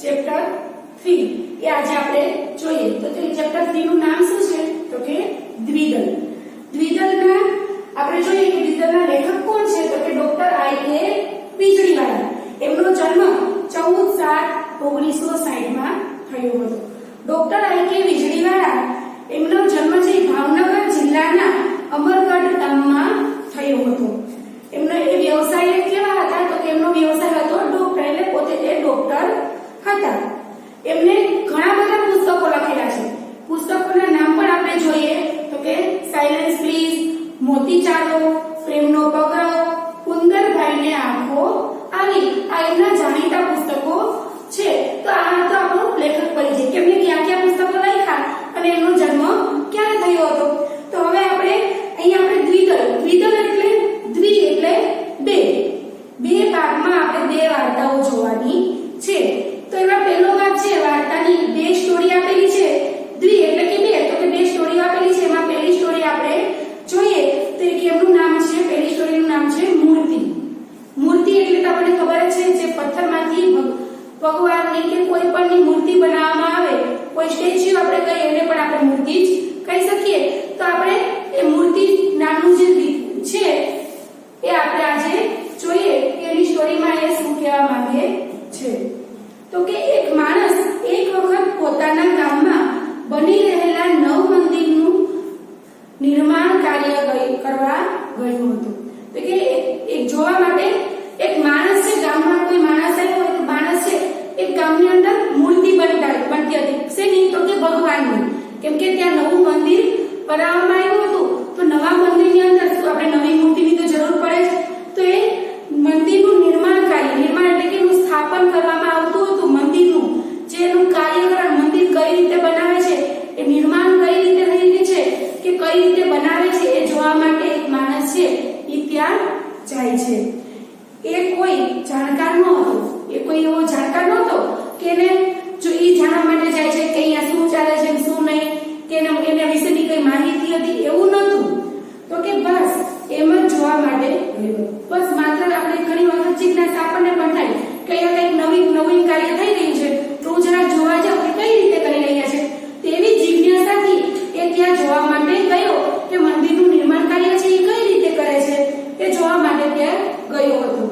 Chapter 3 એ આજે આપણે જોઈએ તો તે ચેપ્ટર 3 નું નામ શું છે તો કે દ્વિદલ. દ્વિદલના આપણે જોઈએ કે દ્વિદલના લેખક કોણ છે તો કે ડોક્ટર આઈ.કે. વીજળીવાળા. એમનો જન્મ 14/7/1960 માં થયો હતો. ડોક્ટર આઈ.કે. વીજળીવાળા એમનો જન્મ છે ભાવનગર જિલ્લાના અમરગઢ ગામમાં થયો હતો. એમનો એ વ્યવસાય કેવા હતા તો કે એમનો વ્યવસાય હતો ડોક્ટર, એટલે પોતે તે ડોક્ટર હતા. એમને ઘણા બધા પુસ્તકો લખેલા છે. પુસ્તકોના નામ પણ આપણે જોઈએ તો કે સાયલેન્સ પ્લીઝ, મોતી ચાલો, પ્રેમનો પગરવ, કુંદરભાઈને આંખો આવી, આ એમના જાણીતા પુસ્તકો છે. તો આ તો આપણો લેખક પરિચય કે એમને ક્યાં ક્યાં પુસ્તકો લખ્યા અને એમનો જન્મ ક્યારે થયો હતો. તો હવે આપણે દ્વિદલ એટલે દ્વિ એટલે બે ભાગમાં આપણે બે વાર્તાઓ જોવાની છે. તો એમાં પહેલો ભાગ છે વાર્તાની બે સ્ટોરી આપેલી છે. દ્વિ એટલે કે બે, તો કે બે સ્ટોરી આપેલી છે. એમાં પહેલી સ્ટોરી આપણે જોઈએ તો કે એમનું નામ છે, પહેલી સ્ટોરીનું નામ છે મૂર્તિ. મૂર્તિ એટલે તો આપણને ખબર છે જે પથ્થરમાંથી ભગવાનની કે કોઈ પણની મૂર્તિ બનાવવામાં આવે, કોઈ સ્ટેચ્યુ આપણે કહીએ એને પણ આપણે મૂર્તિ જ કહી શકીએ. તો આપણે એ મૂર્તિ નામનું જે છે એ આપણે આજે જોઈએ કે એની સ્ટોરીમાં એ શું કહેવા માંગે છે. તો કે એક માણસ એક વખત પોતાના ગામમાં બની રહેલા નવ મંદિરનું નિર્માણ કાર્ય કરવા ગયું હતું. તો કે એક જોવા માટે એક માણસ છે, ગામમાં કોઈ માણસ આવ્યો, એક માણસ છે એક ગામની અંદર મૂર્તિ બનતી હતી. શેની તો કે ભગવાનની. કેમ કે ત્યાં નવું મંદિર બનાવવામાં આવ્યું હતું. તો નવા મંદિરની અંદર આપણે નવી મૂર્તિની તો જરૂર પડે છે. તો એ મંદિરનું નિર્માણ એટલે કે એનું સ્થાપન કરવામાં આવતું હતું. મંદિરનું જે એનું કાર્યકરણ, મંદિર કઈ રીતે બનાવે છે, એ નિર્માણ કઈ રીતે થઈ રહ્યું છે કે કઈ રીતે બનાવે છે એ જોવા માટે એક માણસ છે એ ત્યાં જાય છે. એ કોઈ જાણકાર ન હતો, એ કોઈ એવો જાણકાર નહોતો કે એને જો એ જાણવા માટે જાય છે કે અહીંયા શું ચાલે છે શું નહીં, કે એના વિશેની કઈ માહિતી હતી, એવું નહોતું. તો કે બસ એમ જ જોવા માટે ગયો. બસ માત્ર આપણે ઘણી વખત જિજ્ઞાસા આપણને પણ થાય કે અહીંયા કંઈક નવીન કાર્ય થઈ રહ્યું છે તો હું જરા જોવા જાઉં કે કઈ રીતે કરી રહ્યા છે. તેવી જિજ્ઞાસાથી એ ત્યાં જોવા માટે ગયો કે મંદિરનું નિર્માણ કાર્ય છે એ કઈ રીતે કરે છે એ જોવા માટે ત્યાં ગયો હતો.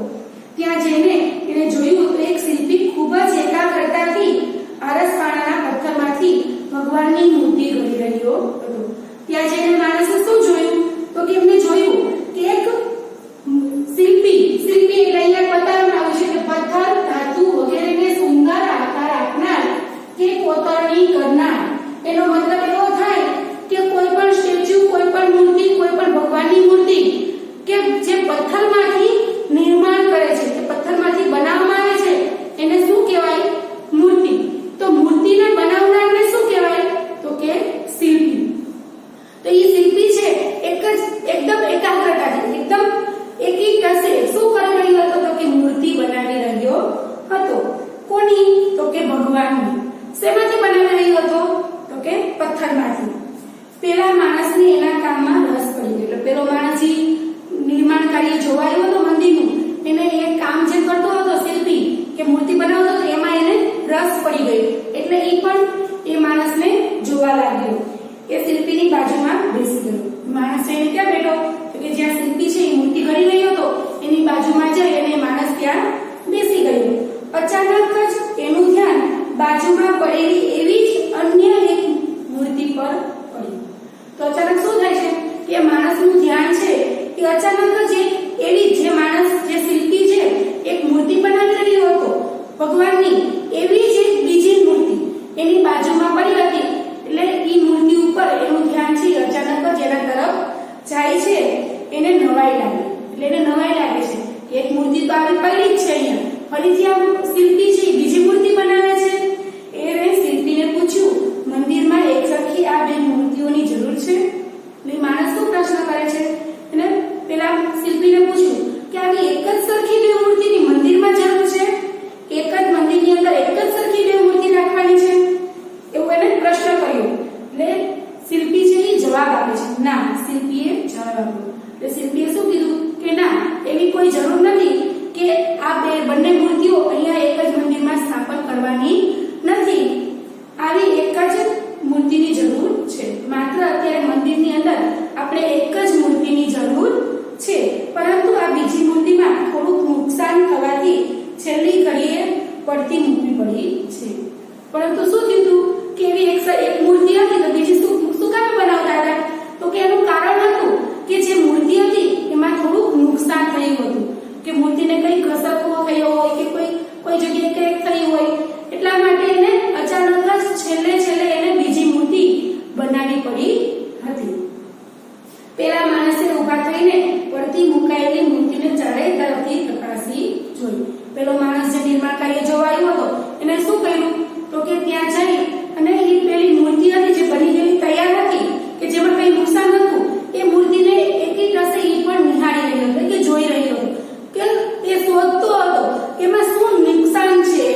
ત્યાં જઈને એને જોયું તો એક શિલ્પી ખૂબ જ એકાગ્રતાથી આરસપાડાના પથ્થરમાંથી ભગવાનની મૂર્તિ ઘડી રહ્યો હતો. ત્યાં જઈને માણસે શું જોયું તો કે એમને જોયું કે એક શિલ્પી એટલે અહીંયા બતાવવામાં આવ્યું છે કે પથ્થર, ધાતુ વગેરેને સુંદર આકાર આપનાર કે કોતરણી કરનાર. એનો મતલબ એવો થાય કે કોઈ પણ સ્ટેચ્યુ, કોઈ પણ મૂર્તિ, કોઈ પણ ભગવાનની મૂર્તિ કે જે પથ્થરમાંથી નિર્માણ કરે છે, કે પથ્થરમાંથી બનાવવામાં આવે છે એને શું કહેવાય? મૂર્તિ. તો મૂર્તિને બનાવનારને શું કહેવાય તો કે શિલ્પી. તો એ શિલ્પી છે એકદમ એકાગ્રતાથી, એકદમ એકી ટસે શું કરી રહ્યો હતો તો કે મૂર્તિ બનાવી રહ્યો હતો. કોની? તો કે ભગવાનની. શેમાંથી બનાવી રહ્યો હતો તો કે પથ્થરમાંથી. પેલા માણસને એના કામમાં રસ પડી ગયો. એટલે પેલો માણસ નિર્માણ કાર્ય જોવા આવ્યો હતો મંદિરનું, એને એ કામ જે કરતો હતો શિલ્પી કે મૂર્તિ બનાવતો હતો એમાં એને રસ પડી ગયો. એટલે એ પણ એ માણસને જોવા લાગ્યો. એ શિલ્પીની બાજુમાં બેસી ગયો. માણસ એને ક્યાં બેઠો તો કે જ્યાં શિલ્પી છે એ મૂર્તિ ઘડી રહ્યો હતો એની બાજુમાં જઈ અને માણસ ત્યાં બેસી ગયો. અચાનક જ એનું ધ્યાન બાજુમાં પડેલી એવી જ અન્ય એક મૂર્તિ પર પડ્યું. તો અચાનક શું થાય છે કે માણસનું ધ્યાન છે એ અચાનક જ એવી જે માણસ, જે શિલ્પી છે એક મૂર્તિ બનાવી રહ્યો હતો ભગવાનની, એવી જ એક બીજી મૂર્તિ એની બાજુમાં પડી હતી. એટલે એ મૂર્તિ ઉપર એનું ધ્યાન છે અચાનક જ એના તરફ જાય છે. એને નવાઈ લાગે. એટલે એને નવાઈ લાગે છે એક મૂર્તિ તો આવી પડી જ છે અહીંયા, ફરીથી આ શિલ્પી છે બીજી મૂર્તિ બનાવે છે. એને શિલ્પીને પૂછ્યું મંદિરમાં એક સરખી આ બે મૂર્તિઓની જરૂર છે? એટલે માણસ શું પ્રશ્ન કરે છે? એને પેલા શિલ્પીને પૂછ્યું કે આવી એક જ સરખી બે મૂર્તિની મંદિરમાં જરૂર છે? એક જ મંદિરની અંદર એક જ સરખી બે મૂર્તિ રાખવાની છે? એવું એને પ્રશ્ન કર્યો. એટલે શિલ્પી છે એ જવાબ આપે છે ના. શિલ્પીએ જવાબ આપ્યો. એટલે શિલ્પીએ શું કીધું કે ના, એવી કોઈ જરૂર નથી કે આ બંને મૂર્તિઓ અહીંયા એક જ મંદિરમાં મૂર્તિ મૂકવી પડી છે. પરંતુ શું થયું હતું કે એવી એક મૂર્તિ હતી તો બીજી શું કામ બનાવતા હતા? તો કે એનું કારણ હતું કે જે મૂર્તિ હતી એમાં થોડુંક નુકસાન થયું હતું, કે મૂર્તિને કઈ ઘસરકો થયો હોય કે કોઈ જગ્યાએ કંઈક થયું હોય, એટલા માટે એને અચાનક જ છેલ્લે એને બીજી મૂર્તિ બનાવવી પડી હતી. પેલા માણસે ઊભા થઈને પડતી મુકાયેલી મૂર્તિને ચારે તરફથી તપાસી જોઈ. પેલો માણસ જે નિર્માણકાર્ય જોવા આવ્યો હતો એને શું કર્યું? તો કે ત્યાં જઈ અને એ પેલી મૂર્તિ હતી જે બની ગયેલી તૈયાર હતી, કે જેમાં કઈ નુકસાન નતું, એ મૂર્તિને એકી ટસે એ પણ નિહાળી રહ્યો હતો, કે જોઈ રહ્યો હતો, કે તે શોધતો હતો એમાં શું નુકસાન છે.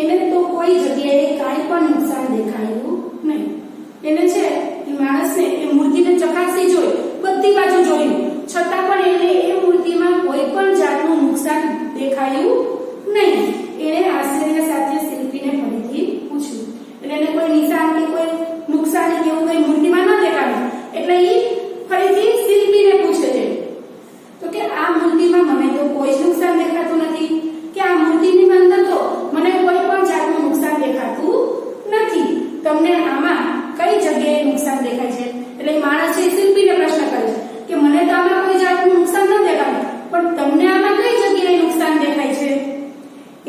એને તો કોઈ જગ્યાએ કાંઈ પણ નુકસાન દેખાયું નહીં. એને છે એ માણસને એ મૂર્તિને ચકાસી જોઈ, બધી બાજુ જોયું, છતાં પણ એને એ મૂર્તિમાં કોઈ પણ જાતનું નુકસાન દેખાયું નહીં. એને આશ્ચર્ય સાથે શિલ્પીને ફરીથી પૂછ્યું, એટલે એને કોઈ નિશાન કે કોઈ નુકસાન કે એવું કોઈ મૂર્તિમાં ન દેખાયું. એટલે એ ફરીથી શિલ્પીને પૂછે છે તો કે આ મૂર્તિમાં મને તો કોઈ જ નુકસાન દેખાતું નથી, કે આ મૂર્તિની અંદર તો મને કોઈ પણ જાતનું નુકસાન દેખાતું નથી. તમને આમાં કઈ જગ્યાએ નુકસાન દેખાય છે? એટલે માણસે શિલ્પીને પ્રશ્ન કર્યો કે મને તો આમાં કોઈ જાતનું નુકસાન ન દેખાય, પણ તમને આમાં કઈ જગ્યાએ નુકસાન દેખાય છે?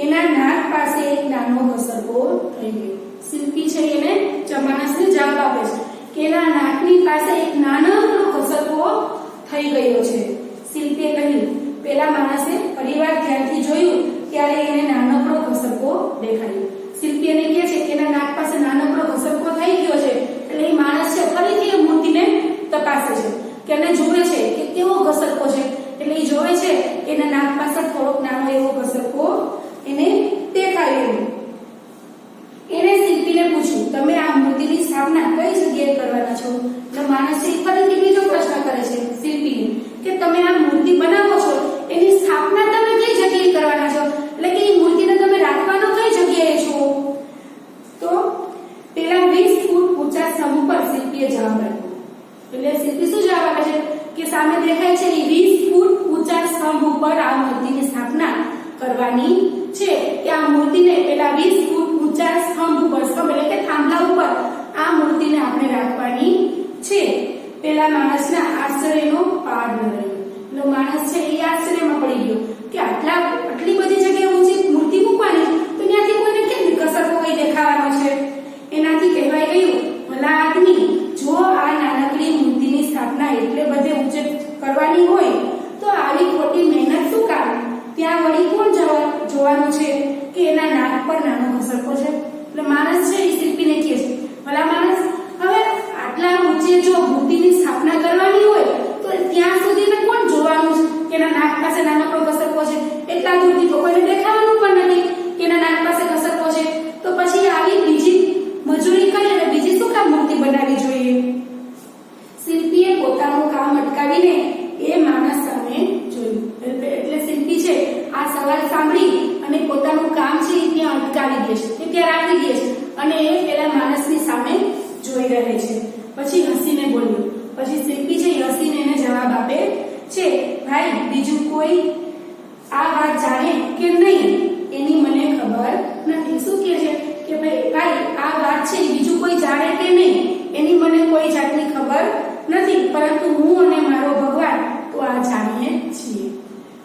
એના નાક પાસે એક નાનો ઘસરકો થઈ ગયો. શિલ્પી છે એને માણસને જવાબ આપે છે કે એના નાકની પાસે એક નાનો ઘસરકો થઈ ગયો છે. શિલ્પીએ કહ્યું. પેલા માણસે પરિવાર ધ્યાનથી જોયું ત્યારે એને નાનકડો ઘસરકો દેખાયો. શિલ્પી એને કહે છે કે એના નાક પાસે નાનકડો ઘસરકો થઈ ગયો છે. એટલે એ માણસ છે ફરીથી એ મૂર્તિને તપાસે છે, કે એને જુએ છે કે કેવો ઘસરકો છે. એટલે એ જોવે છે એના નાક પાસે થોડોક નાનો એવો ઘસરકો એને દેખાયો. એને શિલ્પીને પૂછ્યું, તમે આ મૂર્તિની સ્થાપના કઈ જગ્યાએ કરવાના છો? એટલે માણસે ફરીથી બીજો પ્રશ્ન કરે છે શિલ્પીને કે તમે આ મૂર્તિ બનાવો છો એની સ્થાપના તમે કઈ જગ્યાએ કરવાના છો? એટલે કે એ મૂર્તિને તમે રાખવાનો કઈ જગ્યાએ છો? તો પેલા 20 ફૂટ ઊંચા સ્તંભ પર શિલ્પીએ જવાબ આપ્યો. એટલે શિલ્પી શું જવાબ આપે છે કે સામે દેખાય છે એ 20 ફૂટ ઊંચા સ્તંભ ઉપર આ મૂર્તિની સ્થાપના કરવાની છે, કે આ મૂર્તિને પેલા 20 ફૂટ ઊંચા સ્તંભ ઉપર, સ્તંભ એટલે કે થાંભલા ઉપર આ મૂર્તિને આપણે રાખવાની છે. પેલા માણસના આશ્ચર્યનો પાર ન રહ્યો. એટલે માણસ છે એ આશ્ચર્યમાં પડી ગયો કે આટલી બધી જગ્યાએ ઊંચી મૂર્તિ મૂકવાની, તો ત્યાંથી કોઈને કેમ ઘસરકો કઈ દેખાવાનો છે? એનાથી કહેવાય ગયું, ભલા આદમી, જો આ નાનકડી મૂર્તિની સ્થાપના એટલે બધે ઊંચે કરવાની હોય તો આવી ખોટી મહેનત શું કામ? ત્યાં વળી કોણ જોવાનું છે કે એના નાક પર નાનો ઘસરકો છે? એટલે માણસ છે એ શિલ્પીને કહે છે, ભલા માણસ, હવે આટલા ઊંચે જો મૂર્તિની સ્થાપના કરવાની હોય તો ત્યાં સુધીને કોણ જોવાનું છે કે એના નાક પાસે નાનકડો ઘસરકો છે? એટલા દૂરથી તો કોઈને દેખાવાનું પણ નથી કે એના નાક પાસે ઘસરકો છે. તો પછી આવી બીજી મજૂરી કરી અને બીજી શું કામ મૂર્તિ બનાવવી જોઈએ? શિલ્પીએ પોતાનું કામ અટકાવીને એ માણસ સામે જોયું. એટલે શિલ્પી છે આ સવાલ સાંભળી અને પોતાનું કામ છે એ ત્યાં અટકાવી દે છે, એ ત્યાં રાખી દે છે અને એ પેલા માણસની સામે જોઈ રહે છે. પછી હસીને બોલ્યો. પછી શિલ્પી છે હસીને એને જવાબ આપે છે, ભાઈ, બીજું કોઈ આ વાત જાણે કે નહીં એની મને ખબર નથી. શું કહે છે કે ભાઈ આ વાત છે બીજું કોઈ જાણે કે નહીં એની મને કોઈ જાતની ખબર નથી, પરંતુ હું અને મારો ભગવાન તો આ જાણીએ છીએ.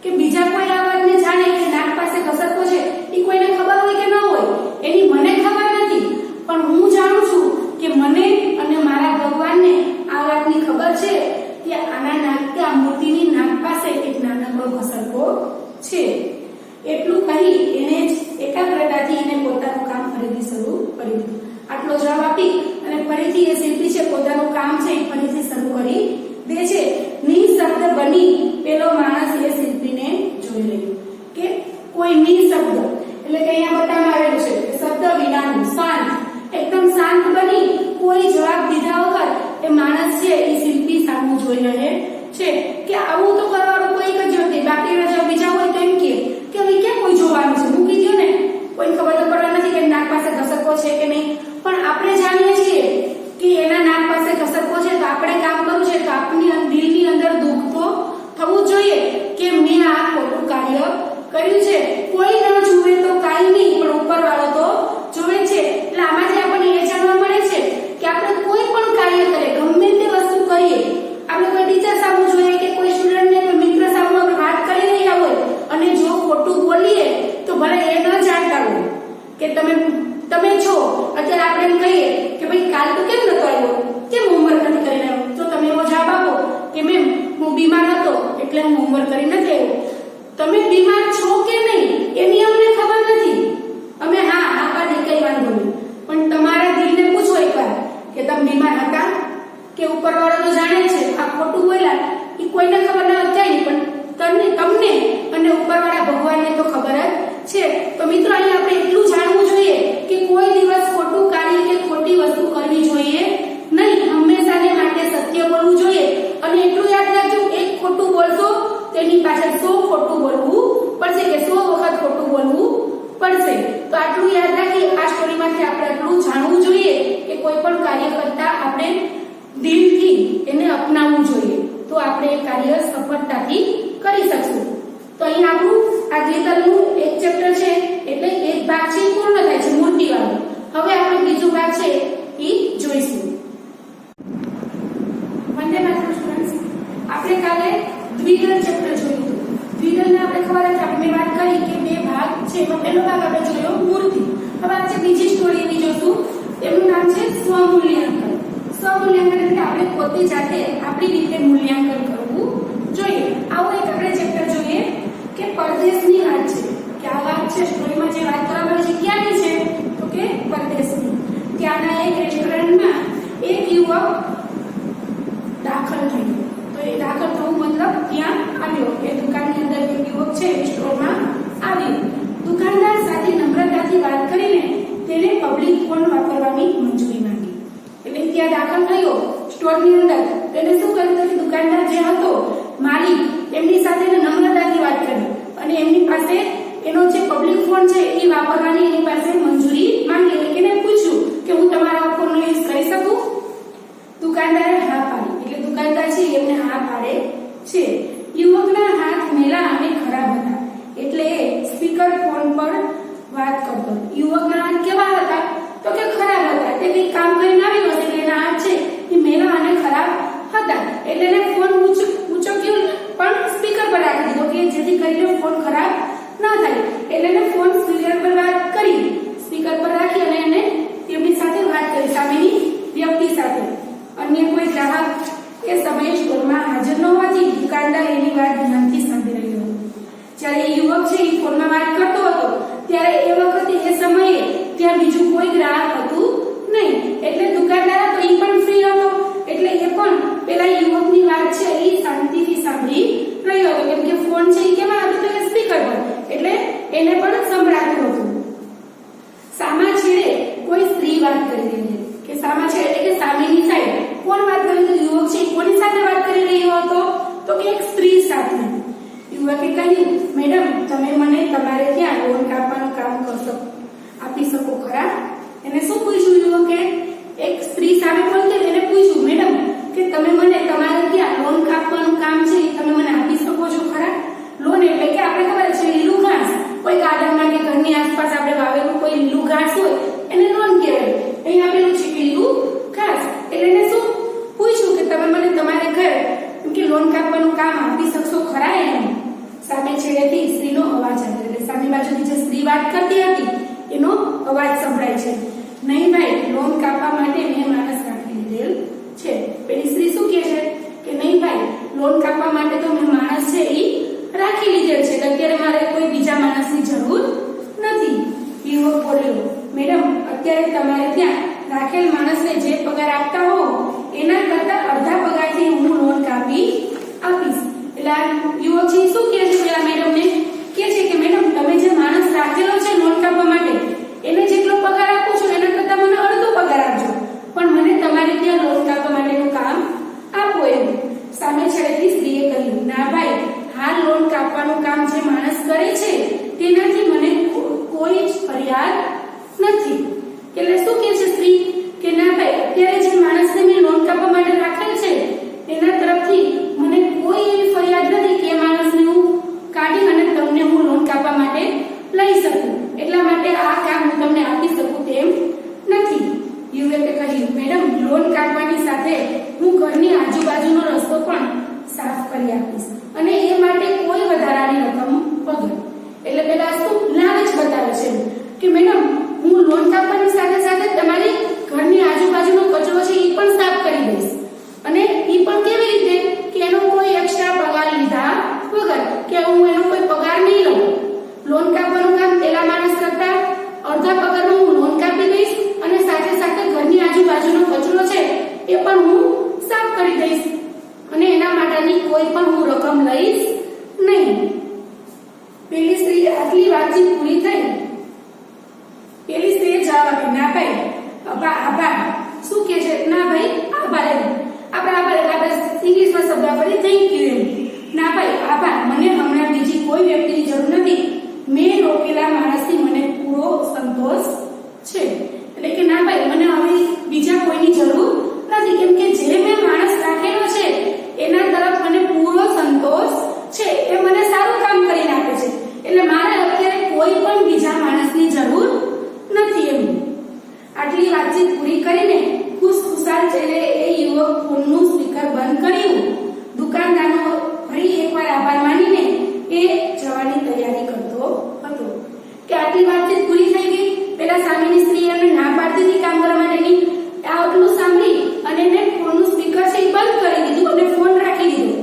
કે બીજા કોઈ આ વાતને જાણે કે નાક પાસે ઘસરકો છે એ કોઈને ખબર હોય કે ન હોય એની મને ખબર નથી, પણ હું જાણું છું કે મને અને મારા ભગવાનને આ વાતની ખબર છે કે આ મૂર્તિની નાક પાસે એક નાનકડો ઘસરકો છે. એટલું કહી એને એકાગ્રતાથી એને પોતાનું કામ ફરીથી શરૂ કરી દીધું. આટલો જવાબ આપી અને ફરીથી એ શિલ્પી છે પોતાનું કામ છે એ ફરીથી શરૂ કરી દે છે. નિશબ્દ બની પેલો માણસ એ શિલ્પીને જોઈ રહ્યો, કે કોઈ નિશબ્દ એટલે કે અહીંયા બતાવવામાં આવેલું છે કે શબ્દ વિનાનું, શાંત, એકદમ શાંત બની કોઈ જવાબ દીધા વગર એ માણસ છે એ શિલ્પી સામે જોઈ રહે છે. કે આવું તો કરવાનું કોઈ જ નથી, બાકી જો બીજા હોય તો એમ કે હવે ક્યાં કોઈ જોવાનું છે, મૂકી દો ને, કોઈ ખબર તો પડવા નથી કે નાક પાસે ઘસરકો છે કે નહીં. પણ આપણે જાણીએ છીએ કે એના નાક પાસે ઘસરકો છે તો આપણે કામ કરવું છે તો આપની દિલની અંદર દુઃખ તો થવું જોઈએ કે મેં આ ખોટું કાર્ય કર્યું છે. કોઈ ન જુએ તો કાંઈ નહીં, કે તમે છો અત્યારે આપણે એમ કહીએ કે ભાઈ કાલ તો કેમ નતો આવ્યો, કેમ હોમવર્ક નથી કરીને આવ્યો, તો તમે એવો જવાબ આપો કે મેમ હું બીમાર હતો એટલે હું હોમવર્ક કરી નથી આવ્યો. તમે બીમાર છો કે નહીં એની અમને ખબર નથી, અમે હા પાડી કઈ વાંધો નહીં, પણ તમારા દિલને પૂછો એકવાર કે તમે બીમાર હતા કે ઉપરવાળો તો જાણે છે આ ખોટું બોલ્યા એ કોઈને ખબર ના જાય નહીં, પણ તમને અને ઉપરવાળા ભગવાનને તો ખબર જ છે. તો મિત્રો અહીંયા આપણે એટલું જાણવું જોઈએ કે કોઈ દિવસ ખોટું કાર્ય કે ખોટી વસ્તુ કરવી જોઈએ નહીં, હંમેશાને માટે સત્ય બોલવું જોઈએ. અને એટલું યાદ રાખજો, એક ખોટું બોલશો તેની પાછળ 100 ખોટું બોલવું પડશે કે 100 વખત ખોટું બોલવું પડશે. તો આટલું યાદ રાખી આ સ્ટોરીમાંથી આપણે એટલું જાણવું જોઈએ કે કોઈ પણ કાર્ય કરતા આપણે દિલથી એને અપનાવવું જોઈએ, તો આપણે એ કાર્ય સફળતાથી કરી શકશું. તો અહીં આપણું આ ગીતલનું એક ચેપ્ટર છે એટલે એક ભાગ છે પૂર્ણ થાય છે મૂર્તિવાળો. હવે આપણે બીજો ભાગ છે એ જોઈશું. વંદે માતરમ સ્ટુડન્ટ્સ, આપણે કાલે દ્વિદલ ચેપ્ટર જોયું હતું. દ્વિદલને આપણે ખબર હતી, આપણે વાત કરી કે બે ભાગ છે, એમાં પહેલો ભાગ આપણે જોયો મૂર્તિ. હવે આજે બીજી સ્ટોરી એની જોશું, એનું નામ છે સ્વમૂલ્યાંકન. સ્વમૂલ્યાંકન એટલે આપણે પોતે જાતે આપણી રીતે મૂલ્યાંકન કરવું જોઈએ. આવો એક આપણે ચેપ્ટર જોઈએ કે પરદેશની વાત છે, કે આ વાત છે સ્ટોરીમાં જે વાત કરવામાં આવી છે ક્યાંની છે તો કે પરદેશની. ત્યાંના એક રેસ્ટોરન્ટમાં એક યુવક દાખલ થયો. તો એ દાખલ થવું મતલબ ત્યાં આવ્યો, એ દુકાનની અંદર એક યુવક છે સ્ટોરમાં આવ્યો. દુકાનદાર સાથે નમ્રતાથી વાત કરીને તેને પબ્લિક ફોન વાપરવાની મંજૂરી માંગી. એટલે ત્યાં દાખલ થયો સ્ટોરની અંદર, તેને શું કર્યું કે દુકાનદાર જે હતો માલિક એમની સાથે નમ્રતાથી વાત કરી અને એમની પાસે એનો જે પબ્લિક ફોન છે એ વાપરવાની એની પાસે મંજૂરી માંગી. એને પૂછ્યું કે હું તમારા ફોનનો યુઝ કરી શકું? દુકાનદારે હા પાડી. એટલે દુકાનદાર છે એમને હા પાડે છે. યુવકના હાથ મેલા અને ખરાબ હતા એટલે એ સ્પીકર ફોન પર વાત કરતો. યુવકના હાથ કેવા હતા તો કે ખરાબ હતા, તે કઈ કામ કરીને આવ્યો હશે એટલે એના હાથ છે એ મેલા અને ખરાબ હતા, એટલે એને ફોન ઊંચો કર્યો પણ સ્પીકર પર રાખી દીધો કે જેથી કરીને ફોન ખરાબ ન થાય. એટલે એને ફોન સ્પીકર પર વાત કરી, સ્પીકર પર રાખી અને એને તેમની સાથે વાત કરી, સામેની વ્યક્તિ સાથે. અન્ય કોઈ ગ્રાહક એ સમયે સ્ટોરમાં હાજર ન હોવાથી દુકાનદાર એની વાત ધ્યાનથી સાંભળી રહ્યો હતો. જ્યારે એ યુવક છે એ ફોનમાં વાત કરતો હતો ત્યારે એ વખતે એ સમયે ત્યાં બીજું કોઈ ગ્રાહક હતું નહીં, એટલે દુકાનદાર તો એ પણ ફ્રી હતો, એટલે એ પણ પેલા યુવકની વાત છે એ શાંતિથી સાંભળી રહ્યો હતો, કેમ કે ફોન છે એ કેમાં હતો તો કે સ્પીકર પર, એટલે એને પણ સંભળાતું હતું. સામા છેડે કોઈ સ્ત્રી વાત કરી રહી છે, કે સામા છેડે એટલે કે સામેની સાઈડ કોણ વાત કરી રહ્યું? યુવક છે કોની સાથે વાત કરી રહ્યો હતો તો કે એક સ્ત્રી સાથે. યુવકે કહ્યું, મેડમ તમે મને તમારે ત્યાં લોન કાપવાનું કામ આપી શકો ખરા? એને શું પૂછ્યું યુવકે? એક સ્ત્રી સામે બોલતી એને પૂછ્યું, મેડમ કે તમે મને તમારે ત્યાં લોન કાપવાનું કામ છે તમે મને આપી શકો છો ખરા? લોન એટલે કે આપણે ખબર છે લીલું ઘાસ, કોઈ ગાર્ડનમાં કે ઘરની આસપાસ આપણે વાવેલું કોઈ લીલું ઘાસ હોય એને લોન કહેવાય. અહીં આપેલું છે કે લીલું ઘાસ, એટલે એને શું પૂછ્યું કે તમે મને તમારે ઘર કે લોન કાપવાનું કામ આપી શકશો ખરા? એમ સામે છેડેથી સ્ત્રીનો અવાજ આવે, એટલે સામે બાજુથી જે સ્ત્રી વાત કરતી હતી એનો અવાજ સંભળાય છે, નહીં ભાઈ લોન કાપવા માટે મેં માણસ રાખી લીધેલ છે. પેલી સ્ત્રી શું કહે છે કે નહીં ભાઈ લોન કાપવા માટે તો મેં માણસ છે એ રાખી લીધેલ છે, અત્યારે મારે કોઈ બીજા માણસની જરૂર નથી. યુવક બોલ્યો, મેડમ અત્યારે તમારે ત્યાં રાખેલ માણસને જે પગાર આપતા હો એના કરતા અડધા પગારથી હું લોન કાપી આપીશ. એટલે યુવક છે શું કહે છે પેલા મેડમને કહે છે કે મેડમ તમે જે માણસ રાખેલો છે લોન કાપવા માટે એને જેટલો પગાર આપો છો એના કરતા મને અડધો પગાર આપજો, પણ મને તમારે ત્યાં લોન કાપવા માટેનું કામ આપો એમ. સામે છેડેથી સ્ત્રીએ કહ્યું, ના ભાઈ હાલ લોન કાપવાનું કામ જે માણસ કરે છે તેનાથી મને કોઈ જ ફરિયાદ નથી. એટલે શું કહે છે સ્ત્રી કે ના ભાઈ અત્યારે જે માણસને મેં લોન કાપવા માટે રાખેલ છે એના તરફથી મને કોઈ એવી ફરિયાદ નથી કે માણસને હું કાઢી અને તમને હું લોન કાપવા માટે લઈ શકું, એટલા માટે આ કામ હું તમને આપી શકું તેમ નથી. યુવકે કહ્યું, મેડમ લોન કાપવાની સાથે હું ઘરની આજુબાજુનો રસ્તો પણ સાફ કરી આપીશ અને એ માટે કોઈ વધારાની રકમ વગર. એટલે પેલા શું લાલચ બતાવે છે કે મેડમ હું લોન કાપવાની સાથે સાથે તમારી ઘરની આજુબાજુનો કચરો છે એ પણ સાફ કરી દઈશ. અને એ પણ કેવી રીતે કે એનો કોઈ એક્સ્ટ્રા પગાર લીધા વગર, કે હું એનો કોઈ પગાર નહીં લઉં. લોન કાપવાનું કામ પેલા માણસ કરતા અડધા પગારમાં હું લોન કાપી દઈશ અને સાથે સાથે ઘરની આજુબાજુનો કચરો છે એ પણ હું સાફ કરી દઈશ. અને એના માટેની કોઈ પણ હું રકમ લઈશ નહીં. પેલી સ્ત્રી આટલી વાતચીત પૂરી થઈ. પેલી સ્ત્રીએ જવાબ આપ્યો, ના ભાઈ આભાર. શું કે છે? ના ભાઈ આભાર. આપણે ઇંગ્લિશમાં શબ્દ વાપરીએ થેન્ક યુ એમ. ના ભાઈ આભાર, મને હમણાં બીજી કોઈ વ્યક્તિની જરૂર નથી. મેં રોકેલા માણસથી મને પૂરો સંતોષ છે. એટલે કે ના ભાઈ મને હવે બીજા કોઈની જરૂર નથી, કેમ કે જે મેં માણસ રાખેલો છે એના તરફ મને પૂરો સંતોષ છે. એ મને સારું કામ કરીને આપે છે, એટલે મારે અત્યારે કોઈ પણ બીજા માણસની જરૂર નથી એમ. આટલી વાતચીત પૂરી કરીને ખુશખુશાલ ચહેરે એ યુવક ફોનનું સ્પીકર બંધ કર્યું. દુકાનદારનો ફરી એકવાર આભાર માનીને એ જવાની તૈયારી કરતો હતો કે આટલી વાતચીત પૂરી થઈ ગઈ. પેલા સામેની સ્ત્રીએ એને ના પાડતી હતી કામ કરવા માટેની. આટલું સાંભળી અને એને ફોનનું સ્પીકર છે એ બંધ કરી દીધું અને ફોન રાખી દીધો.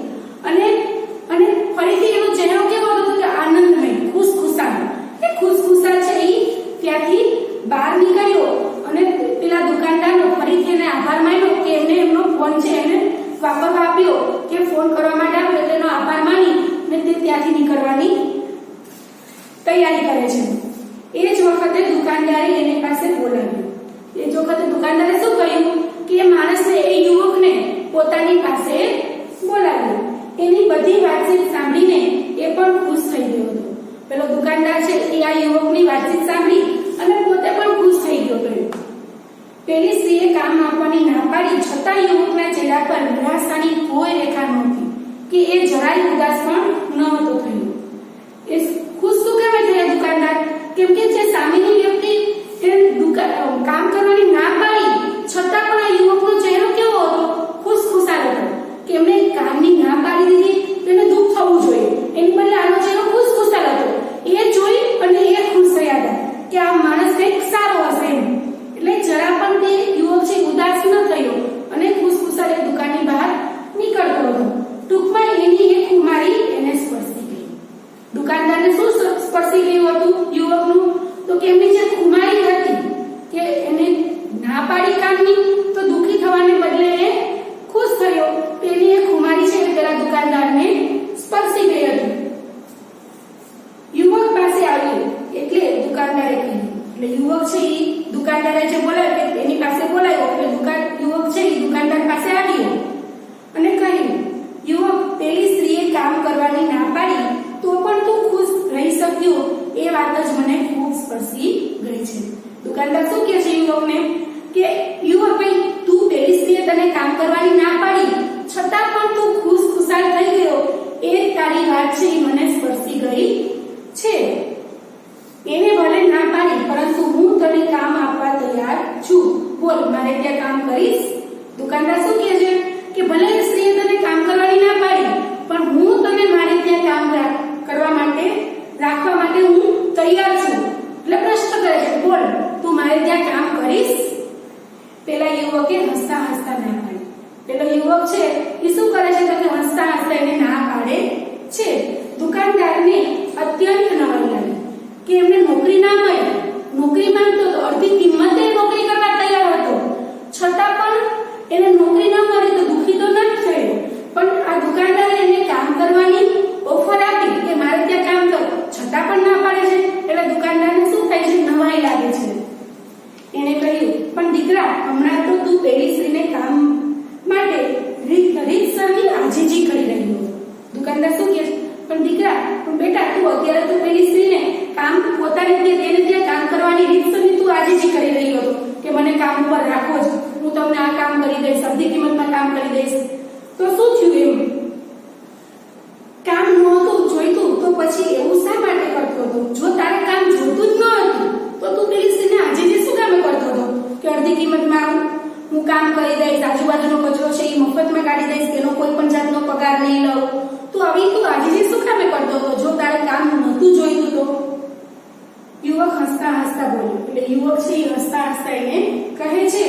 અને ફરીથી એનો ચહેરો કેવો હતો કે આનંદમય, ખુશખુશાલ. એ ખુશખુશાલ છે એ ત્યાંથી બહાર નીકળ્યો અને પેલા દુકાનદારનો ફરીથી એને આભાર માન્યો કે એમને એમનો ફોન છે એને વાપરવા આપ્યો, કે ફોન કરવા માટે આપ્યો. તેનો આભાર માની અને તે ત્યાંથી નીકળવાની તૈયારી કરે છે. એ જ વખતે દુકાનદારે એની પાસે બોલાવ્યો. એ જ વખતે દુકાનદારે શું કહ્યું કે એ માણસને, એ યુવકને પોતાની પાસે બોલાવ્યો. એની બધી વાતચીત સાંભળીને એ પણ ખુશ થઈ ગયો હતો. પેલો દુકાનદાર છે એ આ યુવકની વાતચીત સાંભળી અને પોતે પણ ખુશ થઈ ગયો હતો. પેલી સ્ત્રીએ કામ આપવાની ના પાડી છતાં યુવકના ચહેરા પર નિરાશાની કોઈ રેખા નહોતી, કે એ જરાય ઉદાસ પણ નહોતો થયો. એ ખુશ શું કેમ થયા દુકાનદાર? કેમ કે જે સામેની વ્યક્તિ કામ કરવાની ના પાડી છતાં પણ આ યુવકનો ચહેરો કેવો હતો? ખુશખુશાલ હતો. કે એમને કામની ના પાડી દીધી તેને દુઃખ થવું જોઈએ, એની બદલે આનો ચહેરો ખુશખુશાલ હતો. એ જોઈ અને એ ખુશ થયા હતા કે આ માણસ કંઈક સારો હશે એમ. એટલે જરા પણ તે યુવક છે ઉદાસ ન થયો અને ખુશખુશાલ એ દુકાનની બહાર નીકળતો હતો. ટૂંકમાં એની એક ખુમારી એને સ્પર્શી ગઈ. દુકાનદારને શું સ્પર્શી ગયું હતું યુવકનું? તો કે એમની જે ખુમારી હતી કે એને ના પાડી કામની તો દુઃખી થવાને બદલે એ ખુશ થયો. તેની એક ખુમારી છે એ પેલા દુકાનદારને સ્પર્શી ગઈ હતી. યુવક પાસે આવ્યો એટલે દુકાનદારે કહ્યું. એટલે યુવક છે એ દુકાનદારે જે બોલાવ્યો એની પાસે બોલાવ્યો. એટલે યુવક છે એ દુકાનદાર પાસે આવ્યો અને કહ્યું, યુવક, પેલી સ્ત્રીએ કામ કરવાની ના પાડી તો પણ તું ખુશ રહી શક્યો એ વાત જ મને ખૂબ સ્પર્શી ગઈ છે. દુકાનદાર શું કહે છે યુવકને કે યુવક ભાઈ, તું પેલી સ્ત્રીએ તને કામ કરવાની ના પાડી છતાં પણ તું ખુશખુશાલ થઈ ગયો એ તારી વાત છે એ મને સ્પર્શી ગઈ છે. એને ભલે ના પાડી પરંતુ હું તને કામ આપવા તૈયાર છું. બોલ, મારે ત્યાં કામ કરીશ? દુકાનદાર શું કહે છે કે ભલે સ્ત્રીએ તને કામ કરવાની ના પાડી પણ હું તને મારે ત્યાં કામ કરવા માટે રાખવા માટે હું તૈયાર છું. એટલે પ્રશ્ન કરે છે, બોલ, તું મારે ત્યાં કામ કરીશ? પેલા યુવકે હસતા હસતા ના પાડી. પેલો યુવક છે એ શું કરે છે તો કે હસતા હસતા એને ના પાડે છે. દુકાનદારને અત્યંત નવાઈ લાગી કે એમને નોકરી ના મળે. નોકરી માંગતો તો અડધી કિંમતે નોકરી કરવા તૈયાર હતો, છતાં પણ એને નોકરી ન મળી તો દુઃખી તો ન જ થયો. પણ આ દુકાનદારે એને કામ કરવાની ઓફર આપી કે મારે ત્યાં કામ કર, છતાં પણ ના પાડે છે. એટલે દુકાનદારને શું થાય છે? નવાઈ લાગે છે. એને કહ્યું, પણ દીકરા, હમણાં તો તું પેલી સ્ત્રીને કામ માટે રીતસરની આજીજી કરી રહ્યો. દુકાનદાર શું કહે છે? પણ દીકરા, પણ બેટા, તું અત્યારે તો પેલી સ્ત્રીને કામ પોતાની તેને ત્યાં કામ કરવાની રીતસરની તું આજીજી કરી રહ્યો હતો કે મને કામ ઉપર રાખો જ, હું તમને આ કામ કરી દઈશ, અડધી કિંમતમાં કામ કરી દઈશ. તો શું થયું? એમ કામ નહોતું જોઈતું તો પછી એવું શા માટે કરતો હતો? જો તારે કામ જોઈતું જ ન હતું તો તું પેલી સ્ત્રીને આજીજી શું કામ કરતો હતો કે અડધી કિંમતમાં હું કામ કરી દઈશ, આજુબાજુનો કચરો છે એ મફતમાં કાઢી દઈશ, એનો કોઈ પણ જાતનો પગાર નહીં લઉં? તું આજીજી શું કામ કરતો હતો જો તારે કામ નહોતું જોઈતું તો? યુવક હસતા હસતા બોલ્યો. એટલે યુવક છે એ હસતા હસતા એને કહે છે,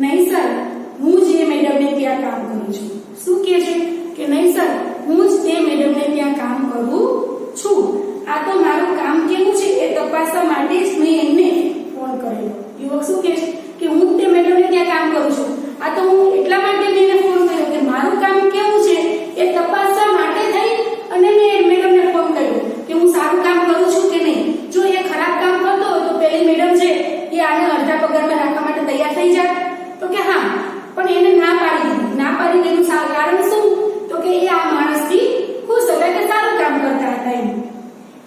નહીં સર, હું જ એ મેડમને ત્યાં કામ કરું છું. શું કહે છે કે નહીં સર, હું જ તે મેડમને ત્યાં કામ કરું છું. આ તો મારું કામ કેવું છે એ તપાસવા માટે જ મેં એમને ફોન કરેલો. યુવક શું કહે છે કે હું જ તે મેડમને ત્યાં કામ કરું છું. આ તો હું એટલા માટે મેં એને ફોન કર્યો કે મારું કામ કેવું છે એ તપાસવા માટે થઈ અને મેં મેડમને ફોન કર્યો કે હું સારું કામ કરું છું કે નહીં. જો એ ખરાબ કામ કરતો હોય તો પેલી મેડમ છે એ આને અડધા પગારમાં રાખવા માટે તૈયાર થઈ જાય. તો કે હા, પણ એને ના પાડી દીધી. ના પાડી દેવાનું કારણ શું? તો કે એ આ માણસથી ખુશ હતા કે સારું કામ કરતા હતા એમ.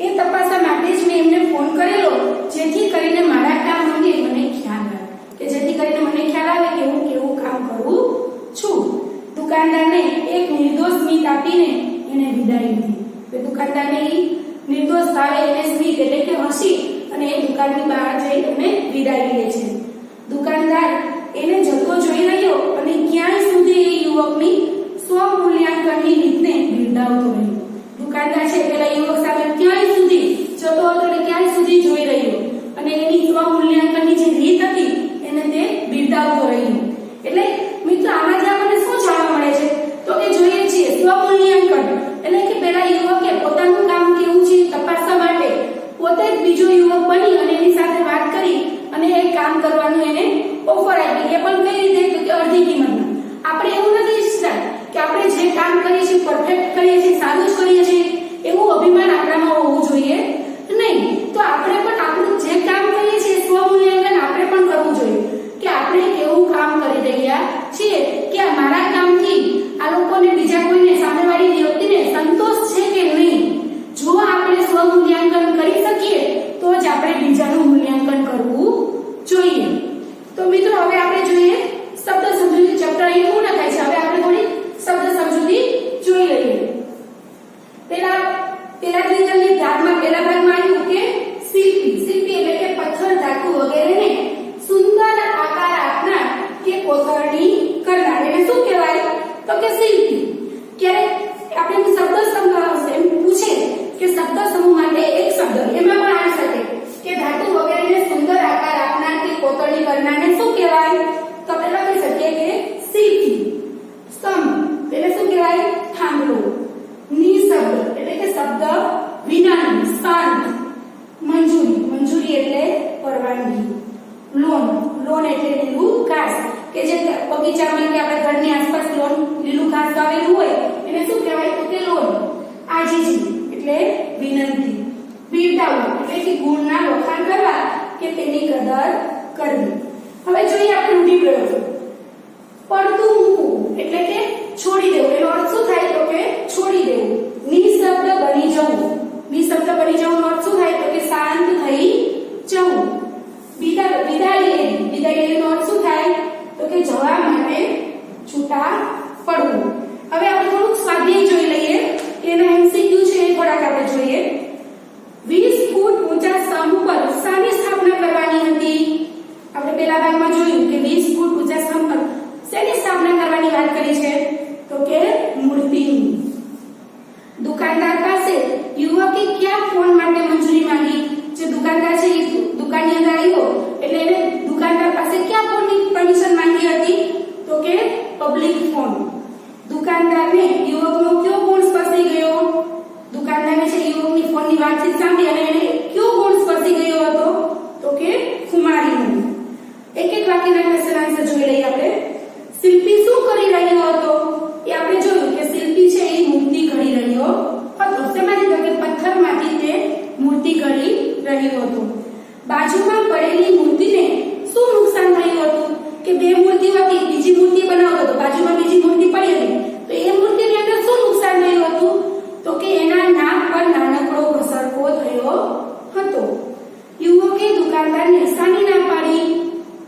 એ તપાસવા માટે જ મેં એમને ફોન કરેલો, જેથી કરીને મારા કામ અંગે મને ખ્યાલ આવે, કે જેથી કરીને મને ખ્યાલ આવે કે હું કેવું કામ કરું છું. દુકાનદારને એક નિર્દોષ સ્મિત આપીને એને વિદાય લીધી. દુકાનદારને નિર્દોષ ભાવે એને સ્મિત એટલે કે હસી અને એ દુકાનની બહાર જઈ અને વિદાય લે છે. દુકાનદાર એને જતો જોઈ રહ્યો અને ક્યાંય સુધી એ યુવકની સ્વમૂલ્યાંકનની રીતને બિરદાવતો રહ્યો. દુકાનદાર છે પેલા યુવક સામે ક્યાંય સુધી જતો હતો અને ક્યાંય સુધી જોઈ રહ્યો અને એની સ્વમૂલ્યાંકનની જે રીત હતી એને તે બિરદાવતો રહ્યો. એટલે મિત્રો આમાંથી આપણને શું જાણવા મળે છે? તો કે જોઈએ છીએ સ્વમૂલ્યાંકન એટલે કે પેલા યુવકે પોતાનું કામ કેવું છે તપાસવા માટે પોતે જ બીજો યુવક બની અને એની સાથે વાત કરી અને એ કામ કરવાનું એને ઓફર આપી. એ પણ કઈ રીતે? તો કે અડધી કિંમતમાં. આપણે એવું નથી ઈચ્છતા કે આપણે જે કામ કરીએ છીએ પરફેક્ટ કરીએ છીએ, સારું જ કરીએ છીએ એવું અભિમાન આપણામાં હોવું જોઈએ નહીં. તો આપણે પણ આપણું જે કામ કરીએ છીએ સ્વમૂલ્યાંકન આપણે પણ કરવું જોઈએ કે આપણે કેવું કામ કરી રહ્યા છીએ, કે મારા કામથી આ લોકોને, બીજા કોઈને, સામેવાળી વ્યક્તિને સંતોષ છે કે નહીં. જો આપણે સ્વમૂલ્યાંકન કરી શકીએ તો જ આપણે બીજાનું મૂલ્યાંકન કરવું જોઈએ. તો મિત્રો હવે આપણે જોઈએ શબ્દ સમજૂતી. ચેપ્ટર અહીં પૂર્ણ થાય છે. હવે આપણે થોડી શબ્દ સમજૂતી જોઈ લઈએ. પેલા ત્રિતલની ભાગમાં પહેલા ભાગમાં આવ્યું કે શિલ્પી. શિલ્પી એટલે કે પથ્થર, ધાતુ વગેરેને સુંદર આકાર આપનાર કે કોતરણી કરનાર એને શું કહેવાય? તો કે શિલ્પી. ક્યારે આપણે શબ્દ સમૂહ એમ પૂછે કે શબ્દ સમૂહ માટે એક શબ્દ એમાં પણ આવી શકે કે ધાતુ વગેરેને સુંદર આકાર આપનાર કે કોતરણી કરનારને શું કહેવાય? તો પેલા કહી શકીએ કે શિલ્પી. સ્તંભ એટલે શું કહેવાય? થાંભલો. નિશબ્દ એટલે કે શબ્દ વિનાનું, શાંત. મંજૂરી. મંજૂરી એટલે પરવાનગી. લોન. લોન એટલે લીલું ઘાસ, કે જે બગીચામાં કે આપણે ઘરની આસપાસ લોન લીલું ઘાસ વાવેલું હોય એને શું કહેવાય? તો કે લોન. આજીજી એટલે વિનંતી. બિરદાવવું એટલે કે ગુણના વખાણ કરવા કે તેની કદર કરવી. હવે જોઈએ આપણે રૂઢિપ્રયોગ. પડતું મૂકવું એટલે કે છોડી દેવું. એનો અર્થ શું થાય? તો કે છોડી દેવું. નિશબ્દ બની જવું. નિશબ્દ બની જવું અર્થ શું થાય? તો કે શાંત થઈ જવું. વિદાય લેવી. વિદાય લેવાનો અર્થ શું થાય? તો કે જવા માટે છૂટા પડવું. હવે આપણે થોડુંક સ્વાધ્યાય જોઈ લઈએ. એના એમસીક્યુ છે એ થોડાક આપણે જોઈએ. 20 ફૂટ ઊંચા સ્તંભ પર શાની સ્થાપના કરવાની હતી? આપણે પહેલા ભાગમાં જોયું કે 20 ફૂટ ઊંચા સ્તંભ પર શેની સ્થાપના કરવાની વાત કરી છે? તો કે મૂર્તિની. દુકાનદાર પાસે યુવકે ક્યાં ફોન માટે મંજૂરી માંગી? જે દુકાનદાર છે એ દુકાનની અંદર આવ્યો એટલે એને દુકાનદાર પાસે ક્યાં ફોનની પરમિશન માંગી હતી? તો કે પબ્લિક ફોન. દુકાનદારને યુવકનો કયો ગુણ સ્પર્શી ગયો? દુકાનદારને છે યુવકની ફોનની વાતચીત સાંભળી અને એને કયો ગુણ સ્પર્શી ગયો હતો? તો કે ખુમારીનો. એક એક વાક્યના ક્વેશ્ચન આન્સર જોઈ લઈએ આપણે. શિલ્પી શું કરી રહ્યો હતો? એ આપણે જોયું કે શિલ્પી છે એ મૂર્તિ ઘડી રહ્યો હતો. શેમાંથી? તો કે પથ્થરમાંથી તે મૂર્તિ ઘડી રહ્યો હતો. બાજુમાં પડેલી મૂર્તિને શું નુકસાન થયું હતું? કે બે મૂર્તિ હતી, બીજી મૂર્તિ બનાવતો હતો, બાજુમાં બીજી મૂર્તિ પડી હતી, તો એ મૂર્તિની અંદર શું નુકસાન થયું હતું? તો કે એના નાક પર નાનકડો ઘસરકો થયો હતો. યુવકે દુકાનદારને શાની ના પાડી?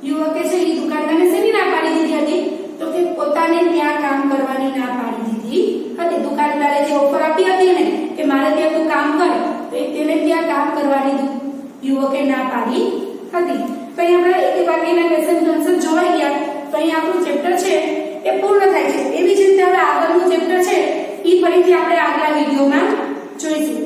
યુવકે છે એ દુકાનદારને શેની ના પાડી દીધી હતી? તો કે પોતાને ત્યાં કામ કરવાની ના પાડી દીધી હતી. દુકાનદારે જે ઓફર આપી હતી ને કે મારે ત્યાં તું કામ કર, તો તેને ત્યાં કામ કરવાની યુવકે ના પાડી હતી. તો અહીં આપણે એક વાક્યના ક્વેશ્ચન આન્સર જોઈ ગયા. તો અહીં આપણું ચેપ્ટર છે એ પૂર્ણ થાય છે. એવી જ રીતે હવે આગળનું ચેપ્ટર છે એ ફરીથી આપણે આગલા વિડીયોમાં જોઈશું.